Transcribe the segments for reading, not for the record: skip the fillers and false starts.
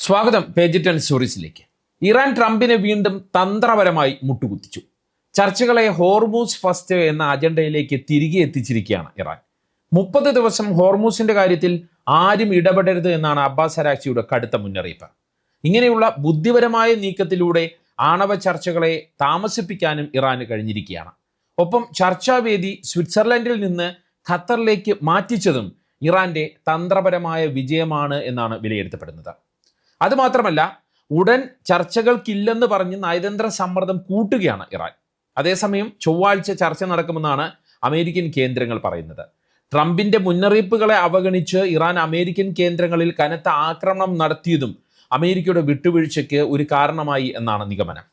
സ്വാഗതം page 10 സ്റ്റോറീസിലേക്ക്. Iran ട്രംപിനെ വീണ്ടും തന്ത്രപരമായി മുട്ടുകുത്തിച്ചു. ചർച്ചകളെ ഹോർമൂസ് ഫസ്റ്റ് എന്ന അജണ്ടയിലേക്ക് തിരികെ എത്തിച്ചിരിക്കുകയാണ് ഇറാൻ. 30 ദിവസം ഹോർമൂസിന്റെ കാര്യത്തിൽ ആരും ഇടപെടരുത് എന്നാണ് അബ്ബാസ് അരാക്ചിയുടെ കടുത്ത മുന്നറിയിപ്പ്. ഇങ്ങനെയുള്ള ബുദ്ധിപരമായ നീക്കത്തിലൂടെ ആണവ ചർച്ചകളെ താമസിപ്പിക്കാനും ഇറാന് കഴിഞ്ഞിരിക്കുകയാണ്. ഒപ്പം ചർച്ചാവേദി സ്വിറ്റ്സർലൻഡിൽ നിന്ന് ഖത്തറിലേക്ക് മാറ്റിച്ചതും ഇറാന്റെ തന്ത്രപരമായ വിജയമാണ് എന്നാണ് വിലയിരുത്തപ്പെടുന്നത്. അതുമാത്രമല്ല, ഉടൻ ചർച്ചകൾക്കില്ലെന്ന് പറഞ്ഞ് നയതന്ത്ര സമ്മർദ്ദം കൂട്ടുകയാണ് ഇറാൻ. അതേസമയം ചൊവ്വാഴ്ച ചർച്ച നടക്കുമെന്നാണ് അമേരിക്കൻ കേന്ദ്രങ്ങൾ പറയുന്നത്. ട്രംപിന്റെ മുന്നറിയിപ്പുകളെ അവഗണിച്ച് ഇറാൻ അമേരിക്കൻ കേന്ദ്രങ്ങളിൽ കനത്ത ആക്രമണം നടത്തിയതും അമേരിക്കയുടെ വിട്ടുവീഴ്ചയ്ക്ക് ഒരു കാരണമായി എന്നാണ് നിഗമനം.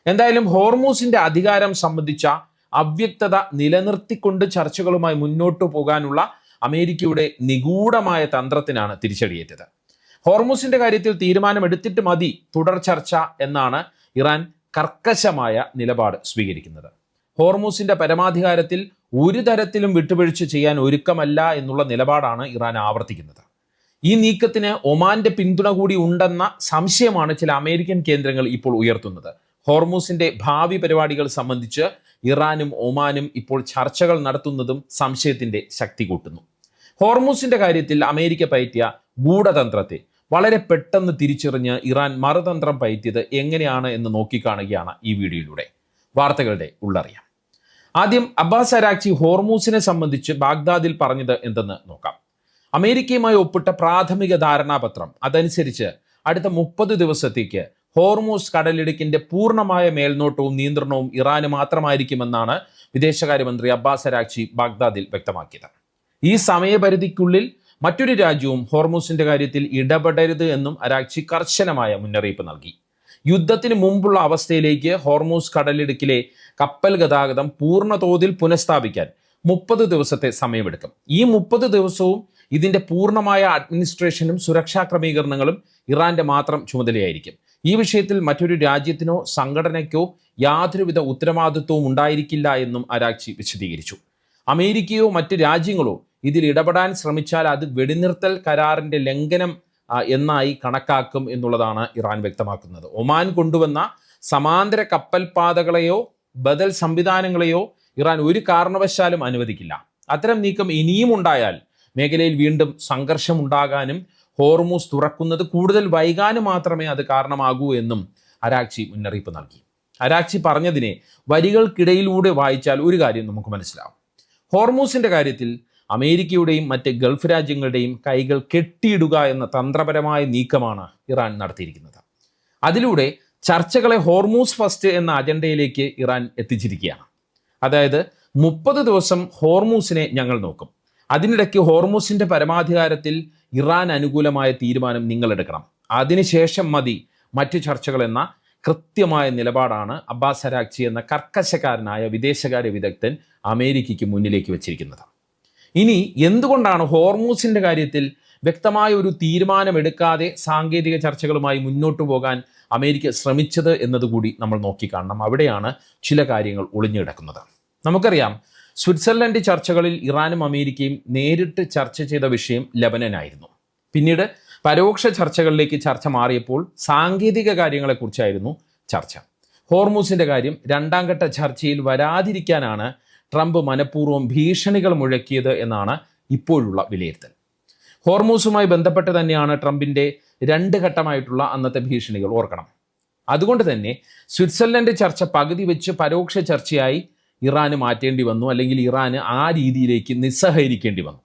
എന്തായാലും ഹോർമൂസിന്റെ അധികാരം സംബന്ധിച്ച അവ്യക്തത നിലനിർത്തിക്കൊണ്ട് ചർച്ചകളുമായി മുന്നോട്ടു പോകാനുള്ള അമേരിക്കയുടെ നിഗൂഢമായ തന്ത്രത്തിനാണ് തിരിച്ചടിയേറ്റത്. ഹോർമൂസിന്റെ കാര്യത്തിൽ തീരുമാനമെടുത്തിട്ട് മതി തുടർ ചർച്ച എന്നാണ് ഇറാൻ കർക്കശമായ നിലപാട് സ്വീകരിക്കുന്നത്. ഹോർമൂസിന്റെ പരമാധികാരത്തിൽ ഒരു തരത്തിലും വിട്ടുവീഴ്ച ചെയ്യാൻ ഒരുക്കമല്ല എന്നുള്ള നിലപാടാണ് ഇറാൻ ആവർത്തിക്കുന്നത്. ഈ നീക്കത്തിന് ഒമാന്റെ പിന്തുണ കൂടി ഉണ്ടെന്ന സംശയമാണ് ചില അമേരിക്കൻ കേന്ദ്രങ്ങൾ ഇപ്പോൾ ഉയർത്തുന്നത്. ഹോർമൂസിന്റെ ഭാവി പരിപാടികൾ സംബന്ധിച്ച് ഇറാനും ഒമാനും ഇപ്പോൾ ചർച്ചകൾ നടത്തുന്നതും സംശയത്തിന്റെ ശക്തി കൂട്ടുന്നു. ഹോർമൂസിന്റെ കാര്യത്തിൽ അമേരിക്ക പയറ്റിയ ഗൂഢതന്ത്രത്തെ വളരെ പെട്ടെന്ന് തിരിച്ചറിഞ്ഞ് ഇറാൻ മറുതന്ത്രം പയറ്റിയത് എങ്ങനെയാണ് എന്ന് നോക്കിക്കാണുകയാണ് ഈ വീഡിയോയിലൂടെ. വാർത്തകളുടെ ഉള്ളറിയാം. ആദ്യം അബ്ബാസ് അരാക്ചി ഹോർമൂസിനെ സംബന്ധിച്ച് ബാഗ്ദാദിൽ പറഞ്ഞത് എന്തെന്ന് നോക്കാം. അമേരിക്കയുമായി ഒപ്പിട്ട പ്രാഥമിക ധാരണാപത്രം അതനുസരിച്ച് അടുത്ത 30 ദിവസത്തേക്ക് ഹോർമൂസ് കടലിടുക്കിന്റെ പൂർണ്ണമായ മേൽനോട്ടവും നിയന്ത്രണവും ഇറാന് മാത്രമായിരിക്കുമെന്നാണ് വിദേശകാര്യമന്ത്രി അബ്ബാസ് അരാക്ചി ബാഗ്ദാദിൽ വ്യക്തമാക്കിയത്. ഈ സമയപരിധിക്കുള്ളിൽ മറ്റൊരു രാജ്യവും ഹോർമൂസിന്റെ കാര്യത്തിൽ ഇടപെടരുത് എന്നും അരാക്ചി കർശനമായ മുന്നറിയിപ്പ് നൽകി. യുദ്ധത്തിന് മുമ്പുള്ള അവസ്ഥയിലേക്ക് ഹോർമൂസ് കടലിടുക്കിലെ കപ്പൽ ഗതാഗതം പൂർണ്ണ തോതിൽ പുനഃസ്ഥാപിക്കാൻ 30 ദിവസത്തെ സമയമെടുക്കും. ഈ 30 ദിവസവും ഇതിന്റെ പൂർണ്ണമായ അഡ്മിനിസ്ട്രേഷനും സുരക്ഷാ ക്രമീകരണങ്ങളും ഇറാന്റെ മാത്രം ചുമതലയായിരിക്കും. ഈ വിഷയത്തിൽ മറ്റൊരു രാജ്യത്തിനോ സംഘടനയ്ക്കോ യാതൊരുവിധ ഉത്തരവാദിത്വവും ഉണ്ടായിരിക്കില്ല എന്നും അരാക്ചി വിശദീകരിച്ചു. അമേരിക്കയോ മറ്റ് രാജ്യങ്ങളോ ഇതിൽ ഇടപെടാൻ ശ്രമിച്ചാൽ അത് വെടിനിർത്തൽ കരാറിന്റെ ലംഘനം എന്നായി കണക്കാക്കും എന്നുള്ളതാണ് ഇറാൻ വ്യക്തമാക്കുന്നത്. ഒമാൻ കൊണ്ടുവന്ന സമാന്തര കപ്പൽ പാതകളെയോ ബദൽ സംവിധാനങ്ങളെയോ ഇറാൻ ഒരു കാരണവശാലും അനുവദിക്കില്ല. അത്തരം നീക്കം ഇനിയും ഉണ്ടായാൽ മേഖലയിൽ വീണ്ടും സംഘർഷം ഉണ്ടാകാനും ഹോർമൂസ് തുറക്കുന്നത് കൂടുതൽ വൈകാനും മാത്രമേ അത് കാരണമാകൂ എന്നും അരാക്ചി മുന്നറിയിപ്പ് നൽകി. അരാക്ചി പറഞ്ഞതിനെ വരികൾക്കിടയിലൂടെ വായിച്ചാൽ ഒരു കാര്യം നമുക്ക് മനസ്സിലാവും. ഹോർമൂസിന്റെ കാര്യത്തിൽ അമേരിക്കയുടെയും മറ്റ് ഗൾഫ് രാജ്യങ്ങളുടെയും കൈകൾ കെട്ടിയിടുക എന്ന തന്ത്രപരമായ നീക്കമാണ് ഇറാൻ നടത്തിയിരിക്കുന്നത്. അതിലൂടെ ചർച്ചകളെ ഹോർമൂസ് ഫസ്റ്റ് എന്ന അജണ്ടയിലേക്ക് ഇറാൻ എത്തിച്ചിരിക്കുകയാണ്. അതായത് 30 ദിവസം ഹോർമൂസിനെ ഞങ്ങൾ നോക്കും, അതിനിടയ്ക്ക് ഹോർമൂസിന്റെ പരമാധികാരത്തിൽ ഇറാൻ അനുകൂലമായ തീരുമാനം നിങ്ങൾ എടുക്കണം, അതിനുശേഷം മതി മറ്റു ചർച്ചകൾ എന്ന കൃത്യമായ നിലപാടാണ് അബ്ബാസ് അരാക്ചി എന്ന കർക്കശക്കാരനായ വിദേശകാര്യ വിദഗ്ധൻ അമേരിക്കയ്ക്ക് മുന്നിലേക്ക് വെച്ചിരിക്കുന്നത്. ഇനി എന്തുകൊണ്ടാണ് ഹോർമൂസിന്റെ കാര്യത്തിൽ വ്യക്തമായ ഒരു തീരുമാനമെടുക്കാതെ സാങ്കേതിക ചർച്ചകളുമായി മുന്നോട്ടു പോകാൻ അമേരിക്ക ശ്രമിച്ചത് എന്നതുകൂടി നമ്മൾ നോക്കിക്കാണണം. അവിടെയാണ് ചില കാര്യങ്ങൾ ഒളിഞ്ഞുകിടക്കുന്നത്. നമുക്കറിയാം, സ്വിറ്റ്സർലൻഡ് ചർച്ചകളിൽ ഇറാനും അമേരിക്കയും നേരിട്ട് ചർച്ച ചെയ്ത വിഷയം ലെബനനായിരുന്നു. പിന്നീട് പരോക്ഷ ചർച്ചകളിലേക്ക് ചർച്ച മാറിയപ്പോൾ സാങ്കേതിക കാര്യങ്ങളെക്കുറിച്ചായിരുന്നു ചർച്ച. ഹോർമൂസിന്റെ കാര്യം 2ാം ഘട്ട ചർച്ചയിൽ വരാതിരിക്കാനാണ് ട്രംപ് മനഃപൂർവ്വം ഭീഷണികൾ മുഴക്കിയത് എന്നാണ് ഇപ്പോഴുള്ള വിലയിരുത്തൽ. ഹോർമൂസുമായി ബന്ധപ്പെട്ട് തന്നെയാണ് ട്രംപിന്റെ 2 ഘട്ടമായിട്ടുള്ള അന്നത്തെ ഭീഷണികൾ, ഓർക്കണം. അതുകൊണ്ട് തന്നെ സ്വിറ്റ്സർലൻഡ് ചർച്ച പകുതി വെച്ച് പരോക്ഷ ചർച്ചയായി ഇറാന് മാറ്റേണ്ടി വന്നു, അല്ലെങ്കിൽ ഇറാന് ആ രീതിയിലേക്ക് നിസ്സഹകരിക്കേണ്ടി വന്നു.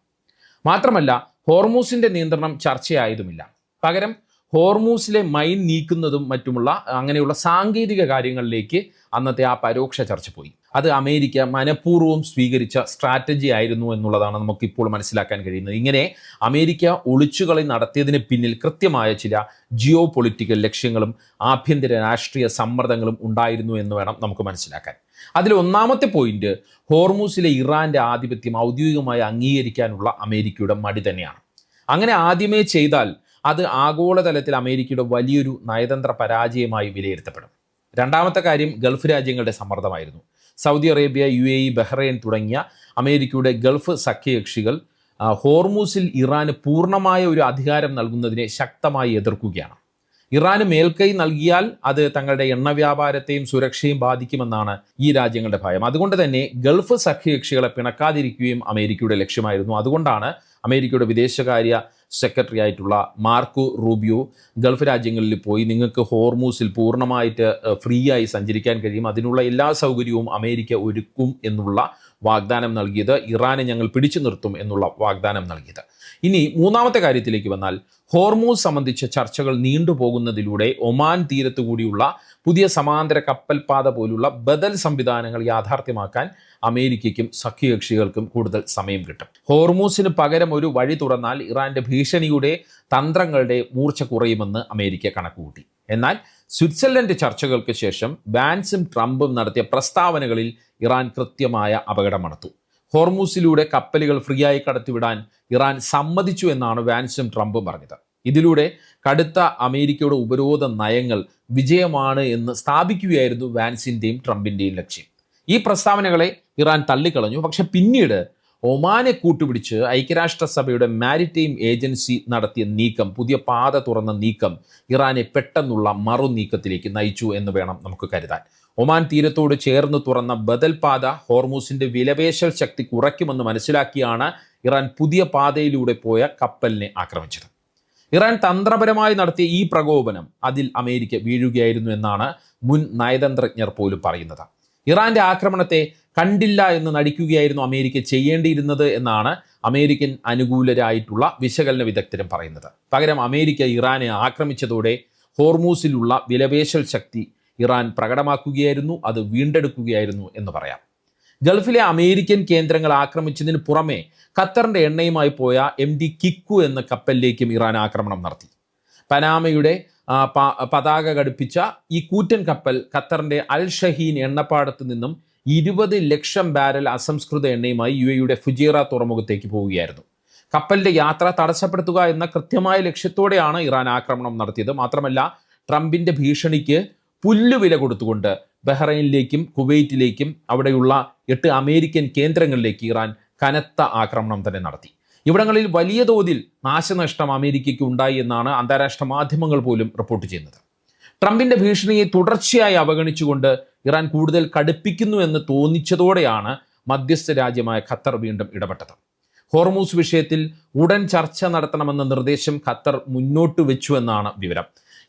മാത്രമല്ല, ഹോർമൂസിന്റെ നിയന്ത്രണം ചർച്ചയായതുമില്ല. പകരം ഹോർമൂസിലെ മൈൻ നീക്കുന്നതും മറ്റുമുള്ള അങ്ങനെയുള്ള സാങ്കേതിക കാര്യങ്ങളിലേക്ക് അന്നത്തെ ആ പരോക്ഷ ചർച്ച പോയി. അത് അമേരിക്ക മനഃപൂർവ്വം സ്വീകരിച്ച സ്ട്രാറ്റജി ആയിരുന്നു എന്നുള്ളതാണ് നമുക്കിപ്പോൾ മനസ്സിലാക്കാൻ കഴിയുന്നത്. ഇങ്ങനെ അമേരിക്ക ഒളിച്ചുകളി നടത്തിയതിന് പിന്നിൽ കൃത്യമായ ചില ജിയോ പൊളിറ്റിക്കൽ ലക്ഷ്യങ്ങളും ആഭ്യന്തര രാഷ്ട്രീയ സമ്മർദ്ദങ്ങളും ഉണ്ടായിരുന്നു എന്ന് വേണം നമുക്ക് മനസ്സിലാക്കാൻ. അതിൽ ഒന്നാമത്തെ പോയിന്റ്, ഹോർമൂസിലെ ഇറാന്റെ ആധിപത്യം ഔദ്യോഗികമായി അംഗീകരിക്കാനുള്ള അമേരിക്കയുടെ മടി തന്നെയാണ്. അങ്ങനെ ആദ്യമേ ചെയ്താൽ അത് ആഗോളതലത്തിൽ അമേരിക്കയുടെ വലിയൊരു നയതന്ത്ര പരാജയമായി വിലയിരുത്തപ്പെടും. 2ാമത്തെ കാര്യം ഗൾഫ് രാജ്യങ്ങളുടെ സമ്മർദ്ദമായിരുന്നു. സൗദി അറേബ്യ, UAE, ബഹ്റൈൻ തുടങ്ങിയ അമേരിക്കയുടെ ഗൾഫ് സഖ്യകക്ഷികൾ ഹോർമൂസിൽ ഇറാന് പൂർണ്ണമായ ഒരു അധികാരം നൽകുന്നതിനെ ശക്തമായി എതിർക്കുകയാണ്. ഇറാന് മേൽക്കൈ നൽകിയാൽ അത് തങ്ങളുടെ എണ്ണ വ്യാപാരത്തെയും സുരക്ഷയും ബാധിക്കുമെന്നാണ് ഈ രാജ്യങ്ങളുടെ ഭയം. അതുകൊണ്ട് തന്നെ ഗൾഫ് സഖ്യകക്ഷികളെ പിണക്കാതിരിക്കുകയും അമേരിക്കയുടെ ലക്ഷ്യമായിരുന്നു. അതുകൊണ്ടാണ് അമേരിക്കയുടെ വിദേശകാര്യ സെക്രട്ടറി ആയിട്ടുള്ള മാർക്കോ റൂബിയോ ഗൾഫ് രാജ്യങ്ങളിൽ പോയി നിങ്ങൾക്ക് ഹോർമൂസിൽ പൂർണ്ണമായിട്ട് ഫ്രീ ആയി സഞ്ചരിക്കാൻ കഴിയും, അതിനുള്ള എല്ലാ സൗകര്യവും അമേരിക്ക ഒരുക്കും എന്നുള്ള വാഗ്ദാനം നൽകിയത്, ഇറാനെ ഞങ്ങൾ പിടിച്ചു നിർത്തും എന്നുള്ള വാഗ്ദാനം നൽകിയത്. ഇനി മൂന്നാമത്തെ കാര്യത്തിലേക്ക് വന്നാൽ, ഹോർമൂസ് സംബന്ധിച്ച ചർച്ചകൾ നീണ്ടുപോകുന്നതിലൂടെ ഒമാൻ തീരത്തു കൂടിയുള്ള പുതിയ സമാന്തര കപ്പൽപാത പോലുള്ള ബദൽ സംവിധാനങ്ങൾ യാഥാർത്ഥ്യമാക്കാൻ അമേരിക്കയ്ക്കും സഖ്യകക്ഷികൾക്കും കൂടുതൽ സമയം കിട്ടും. ഹോർമൂസിന് പകരം ഒരു വഴി തുറന്നാൽ ഇറാന്റെ ഭീഷണിയുടെ തന്ത്രങ്ങളുടെ മൂർച്ച കുറയുമെന്ന് അമേരിക്ക കണക്കുകൂട്ടി. എന്നാൽ സ്വിറ്റ്സർലൻഡ് ചർച്ചകൾക്ക് ശേഷം വാൻസും ട്രംപും നടത്തിയ പ്രസ്താവനകളിൽ ഇറാൻ കൃത്യമായ അപകടം മണത്തു. ഹോർമൂസിലൂടെ കപ്പലുകൾ ഫ്രീയായി കടത്തിവിടാൻ ഇറാൻ സമ്മതിച്ചു എന്നാണ് വാൻസും ട്രംപും പറഞ്ഞത്. ഇതിലൂടെ കടുത്ത അമേരിക്കയുടെ ഉപരോധ നയങ്ങൾ വിജയമാണ് എന്ന് സ്ഥാപിക്കുകയായിരുന്നു വാൻസിന്റെയും ട്രംപിന്റെയും ലക്ഷ്യം. ഈ പ്രസ്താവനകളെ ഇറാൻ തള്ളിക്കളഞ്ഞു. പക്ഷെ പിന്നീട് ഒമാനെ കൂട്ടുപിടിച്ച് ഐക്യരാഷ്ട്രസഭയുടെ മാരിടൈം ഏജൻസി നടത്തിയ നീക്കം, പുതിയ പാത തുറന്ന നീക്കം ഇറാനെ പെട്ടെന്നുള്ള മറു നീക്കത്തിലേക്ക് നയിച്ചു എന്ന് വേണം നമുക്ക് കരുതാൻ. ഒമാൻ തീരത്തോട് ചേർന്ന് തുറന്ന ബദൽ പാത ഹോർമൂസിന്റെ വിലപേശൽ ശക്തി കുറയ്ക്കുമെന്ന് മനസ്സിലാക്കിയാണ് ഇറാൻ പുതിയ പാതയിലൂടെ പോയ കപ്പലിനെ ആക്രമിച്ചത്. ഇറാൻ തന്ത്രപരമായി നടത്തിയ ഈ പ്രകോപനം അതിൽ അമേരിക്ക വീഴുകയായിരുന്നു എന്നാണ് മുൻ നയതന്ത്രജ്ഞർ പോലും പറയുന്നത്. ഇറാന്റെ ആക്രമണത്തെ കണ്ടില്ല എന്ന് നടിക്കുകയായിരുന്നു അമേരിക്ക ചെയ്യേണ്ടിയിരുന്നത് എന്നാണ് അമേരിക്കൻ അനുകൂലരായിട്ടുള്ള വിശകലന വിദഗ്ധരും പറയുന്നത്. പകരം അമേരിക്ക ഇറാനെ ആക്രമിച്ചതോടെ ഹോർമൂസിലുള്ള വിലപേശൽ ശക്തി ഇറാൻ പ്രകടമാക്കുകയായിരുന്നു, അത് വീണ്ടെടുക്കുകയായിരുന്നു എന്ന് പറയാം. ഗൾഫിലെ അമേരിക്കൻ കേന്ദ്രങ്ങൾ ആക്രമിച്ചതിന് പുറമെ ഖത്തറിന്റെ എണ്ണയുമായി പോയ MT കിക്കു എന്ന കപ്പലിലേക്കും ഇറാൻ ആക്രമണം നടത്തി. പനാമയുടെ പതാക ഘടിപ്പിച്ച ഈ കൂറ്റൻ കപ്പൽ ഖത്തറിന്റെ അൽ ഷഹീൻ എണ്ണപ്പാടത്തു നിന്നും 20 ലക്ഷം ബാരൽ അസംസ്കൃത എണ്ണയുമായി UAEയുടെ ഫുജൈറ തുറമുഖത്തേക്ക് പോവുകയായിരുന്നു. കപ്പലിന്റെ യാത്ര തടസ്സപ്പെടുത്തുക എന്ന കൃത്യമായ ലക്ഷ്യത്തോടെയാണ് ഇറാൻ ആക്രമണം നടത്തിയത്. മാത്രമല്ല, ട്രംപിന്റെ ഭീഷണിക്ക് പുല്ലുവില കൊടുത്തുകൊണ്ട് ബഹ്റൈനിലേക്കും കുവൈറ്റിലേക്കും അവിടെയുള്ള 8 അമേരിക്കൻ കേന്ദ്രങ്ങളിലേക്ക് ഇറാൻ കനത്ത ആക്രമണം തന്നെ നടത്തി. ഇവിടങ്ങളിൽ വലിയ തോതിൽ നാശനഷ്ടം അമേരിക്കയ്ക്ക് ഉണ്ടായി എന്നാണ് അന്താരാഷ്ട്ര മാധ്യമങ്ങൾ പോലും റിപ്പോർട്ട് ചെയ്യുന്നത്. ട്രംപിന്റെ ഭീഷണിയെ തുടർച്ചയായി അവഗണിച്ചുകൊണ്ട് ഇറാൻ കൂടുതൽ കടുപ്പിക്കുന്നു എന്ന് തോന്നിച്ചതോടെയാണ് മധ്യസ്ഥ രാജ്യമായ ഖത്തർ വീണ്ടും ഇടപെട്ടത്. ഹോർമൂസ് വിഷയത്തിൽ ഉടൻ ചർച്ച നടത്തണമെന്ന നിർദ്ദേശം ഖത്തർ മുന്നോട്ട് വെച്ചു എന്നാണ് വിവരം.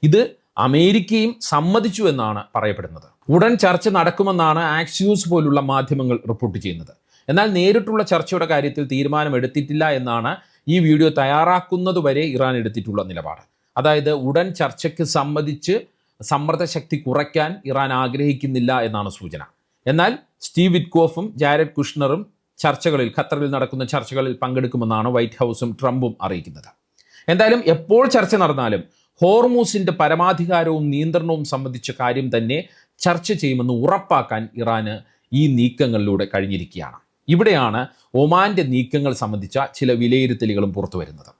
ഇത് അമേരിക്കയും സമ്മതിച്ചു എന്നാണ് പറയപ്പെടുന്നത്. ഉടൻ ചർച്ച നടക്കുമെന്നാണ് ആക്സിയോസ് പോലുള്ള മാധ്യമങ്ങൾ റിപ്പോർട്ട് ചെയ്യുന്നത്. എന്നാൽ നേരിട്ടുള്ള ചർച്ചയുടെ കാര്യത്തിൽ തീരുമാനമെടുത്തിട്ടില്ല എന്നാണ് ഈ വീഡിയോ തയ്യാറാക്കുന്നതുവരെ ഇറാൻ എടുത്തിട്ടുള്ള നിലപാട്. അതായത് ഉടൻ ചർച്ചയ്ക്ക് സമ്മതിച്ച് സമ്മർദ്ദ ശക്തി കുറയ്ക്കാൻ ഇറാൻ ആഗ്രഹിക്കുന്നില്ല എന്നാണ് സൂചന. എന്നാൽ സ്റ്റീവ് വിറ്റ്കോഫും ജാരഡ് കുഷ്ണറും ഖത്തറിൽ നടക്കുന്ന ചർച്ചകളിൽ പങ്കെടുക്കുമെന്നാണ് വൈറ്റ് ഹൗസും ട്രംപും അറിയിക്കുന്നത്. എന്തായാലും എപ്പോൾ ചർച്ച നടന്നാലും ഹോർമൂസിന്റെ പരമാധികാരവും നിയന്ത്രണവും സംബന്ധിച്ച കാര്യം തന്നെ ചർച്ച ചെയ്യുമെന്ന് ഉറപ്പാക്കാൻ ഇറാന് ഈ നീക്കങ്ങളിലൂടെ കഴിഞ്ഞിരിക്കുകയാണ്. ഇവിടെയാണ് ഒമാന്റെ നീക്കങ്ങൾ സംബന്ധിച്ച ചില വിലയിരുത്തലുകളും പുറത്തു വരുന്നത്.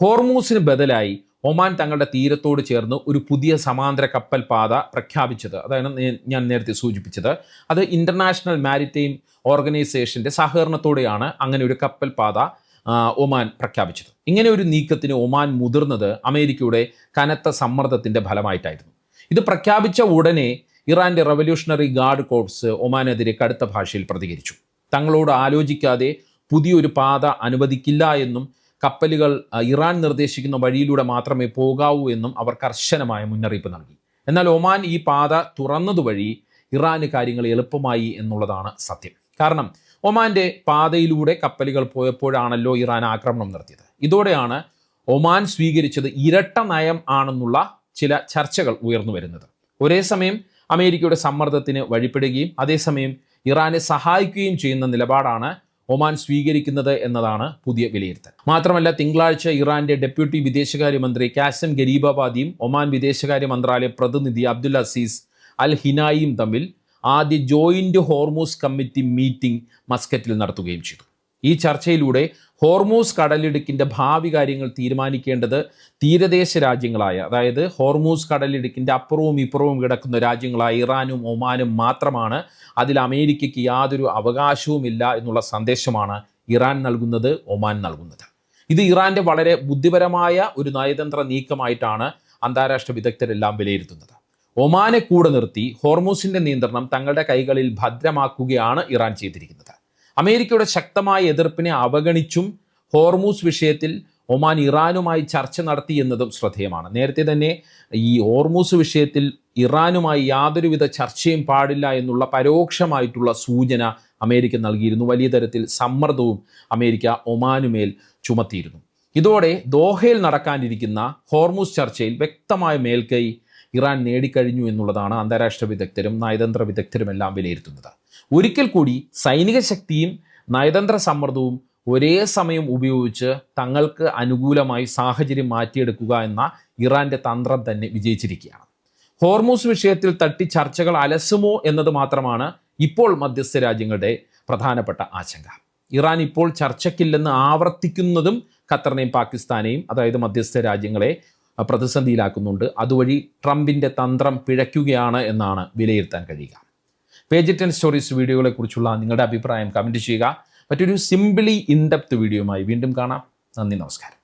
ഹോർമൂസിന് ബദലായി ഒമാൻ തങ്ങളുടെ തീരത്തോട് ചേർന്ന് ഒരു പുതിയ സമാന്തര കപ്പൽ പാത പ്രഖ്യാപിച്ചത്, അതാണ് ഞാൻ നേരത്തെ സൂചിപ്പിച്ചത്. അത് ഇന്റർനാഷണൽ മാരിടൈം ഓർഗനൈസേഷന്റെ സഹകരണത്തോടെയാണ് അങ്ങനെ ഒരു കപ്പൽ പാത ഒമാൻ പ്രഖ്യാപിച്ചത്. ഇങ്ങനെ ഒരു നീക്കത്തിന് ഒമാൻ മുതിർന്നത് അമേരിക്കയുടെ കനത്ത സമ്മർദ്ദത്തിന്റെ ഫലമായിട്ടായിരുന്നു. ഇത് പ്രഖ്യാപിച്ച ഉടനെ ഇറാന്റെ റവല്യൂഷണറി ഗാർഡ് കോർപ്സ് ഒമാനെതിരെ കടുത്ത ഭാഷയിൽ പ്രതികരിച്ചു. തങ്ങളോട് ആലോചിക്കാതെ പുതിയൊരു പാത അനുവദിക്കില്ല എന്നും കപ്പലുകൾ ഇറാൻ നിർദ്ദേശിക്കുന്ന വഴിയിലൂടെ മാത്രമേ പോകാവൂ എന്നും അവർ കർശനമായ മുന്നറിയിപ്പ് നൽകി. എന്നാൽ ഒമാൻ ഈ പാത തുറന്നതുവഴി ഇറാന് കാര്യങ്ങൾ എളുപ്പമായി എന്നുള്ളതാണ് സത്യം. കാരണം ഒമാന്റെ പാതയിലൂടെ കപ്പലുകൾ പോയപ്പോഴാണല്ലോ ഇറാൻ ആക്രമണം നടത്തിയത്. ഇതോടെയാണ് ഒമാൻ സ്വീകരിച്ചത് ഇരട്ട നയം ആണെന്നുള്ള ചില ചർച്ചകൾ ഉയർന്നു വരുന്നത്. ഒരേ സമയം അമേരിക്കയുടെ സമ്മർദ്ദത്തിന് വഴിപ്പെടുകയും അതേസമയം ഇറാനെ സഹായിക്കുകയും ചെയ്യുന്ന നിലപാടാണ് ഒമാൻ സ്വീകരിക്കുന്നത് എന്നതാണ് പുതിയ വിലയിരുത്തൽ. മാത്രമല്ല, തിങ്കളാഴ്ച ഇറാന്റെ ഡെപ്യൂട്ടി വിദേശകാര്യമന്ത്രി കാസിം ഗരീബാബാദിയും ഒമാൻ വിദേശകാര്യ മന്ത്രാലയ പ്രതിനിധി അബ്ദുൽ അസീസ് അൽ ഹിനായിയും തമ്മിൽ ആദ്യ ജോയിന്റ് ഹോർമൂസ് കമ്മിറ്റി മീറ്റിംഗ് മസ്കറ്റിൽ നടത്തുകയും ചെയ്തു. ഈ ചർച്ചയിലൂടെ ഹോർമൂസ് കടലിടുക്കിന്റെ ഭാവി കാര്യങ്ങൾ തീരുമാനിക്കേണ്ടത് തീരദേശ രാജ്യങ്ങളായ, അതായത് ഹോർമൂസ് കടലിടുക്കിന്റെ അപ്പുറവും ഇപ്പുറവും കിടക്കുന്ന രാജ്യങ്ങളായ ഇറാനും ഒമാനും മാത്രമാണ്. അതിൽ അമേരിക്കയ്ക്ക് യാതൊരു അവകാശവുമില്ല എന്നുള്ള സന്ദേശമാണ് ഇറാൻ നൽകുന്നത്, ഒമാൻ നൽകുന്നത്. ഇത് ഇറാന്റെ വളരെ ബുദ്ധിപരമായ ഒരു നയതന്ത്ര നീക്കമായിട്ടാണ് അന്താരാഷ്ട്ര വിദഗ്ധരെല്ലാം വിലയിരുത്തുന്നത്. ഒമാനെ കൂടെ നിർത്തി ഹോർമൂസിന്റെ നിയന്ത്രണം തങ്ങളുടെ കൈകളിൽ ഭദ്രമാക്കുകയാണ് ഇറാൻ ചെയ്തിരിക്കുന്നത്. അമേരിക്കയുടെ ശക്തമായ എതിർപ്പിനെ അവഗണിച്ചും ഹോർമൂസ് വിഷയത്തിൽ ഒമാൻ ഇറാനുമായി ചർച്ച നടത്തി എന്നതും ശ്രദ്ധേയമാണ്. നേരത്തെ തന്നെ ഈ ഹോർമൂസ് വിഷയത്തിൽ ഇറാനുമായി യാതൊരുവിധ ചർച്ചയും പാടില്ല എന്നുള്ള പരോക്ഷമായിട്ടുള്ള സൂചന അമേരിക്ക നൽകിയിരുന്നു. വലിയ തരത്തിൽ സമ്മർദ്ദവും അമേരിക്ക ഒമാനുമേൽ ചുമത്തിയിരുന്നു. ഇതോടെ ദോഹയിൽ നടക്കാനിരിക്കുന്ന ഹോർമൂസ് ചർച്ചയിൽ വ്യക്തമായ മേൽക്കൈ ഇറാൻ നേടിക്കഴിഞ്ഞു എന്നുള്ളതാണ് അന്താരാഷ്ട്ര വിദഗ്ധരും നയതന്ത്ര വിദഗ്ധരുമെല്ലാം വിലയിരുത്തുന്നത്. ഒരിക്കൽ കൂടി സൈനിക ശക്തിയും നയതന്ത്ര സമ്മർദ്ദവും ഒരേ സമയം ഉപയോഗിച്ച് തങ്ങൾക്ക് അനുകൂലമായി സാഹചര്യം മാറ്റിയെടുക്കുക എന്ന ഇറാന്റെ തന്ത്രം തന്നെ വിജയിച്ചിരിക്കുകയാണ്. ഹോർമൂസ് വിഷയത്തിൽ തട്ടി ചർച്ചകൾ അലസുമോ എന്നത് മാത്രമാണ് ഇപ്പോൾ മധ്യസ്ഥ രാജ്യങ്ങളുടെ പ്രധാനപ്പെട്ട ആശങ്ക. ഇറാൻ ഇപ്പോൾ ചർച്ചയ്ക്കില്ലെന്ന് ആവർത്തിക്കുന്നതും ഖത്തറിനെയും പാകിസ്ഥാനെയും, അതായത് മധ്യസ്ഥ രാജ്യങ്ങളെ പ്രതിസന്ധിയിലാക്കുന്നുണ്ട്. അതുവഴി ട്രംപിന്റെ തന്ത്രം പിഴയ്ക്കുകയാണ് എന്നാണ് വിലയിരുത്താൻ കഴിയുക. പേജ് 10 സ്റ്റോറീസ് വീഡിയോകളെ കുറിച്ചുള്ള നിങ്ങളുടെ അഭിപ്രായം കമൻറ്റ് ചെയ്യുക. മറ്റൊരു സിംപിളി ഇൻഡെപ്ത് വീഡിയോയുമായി വീണ്ടും കാണാം. നന്ദി, നമസ്കാരം.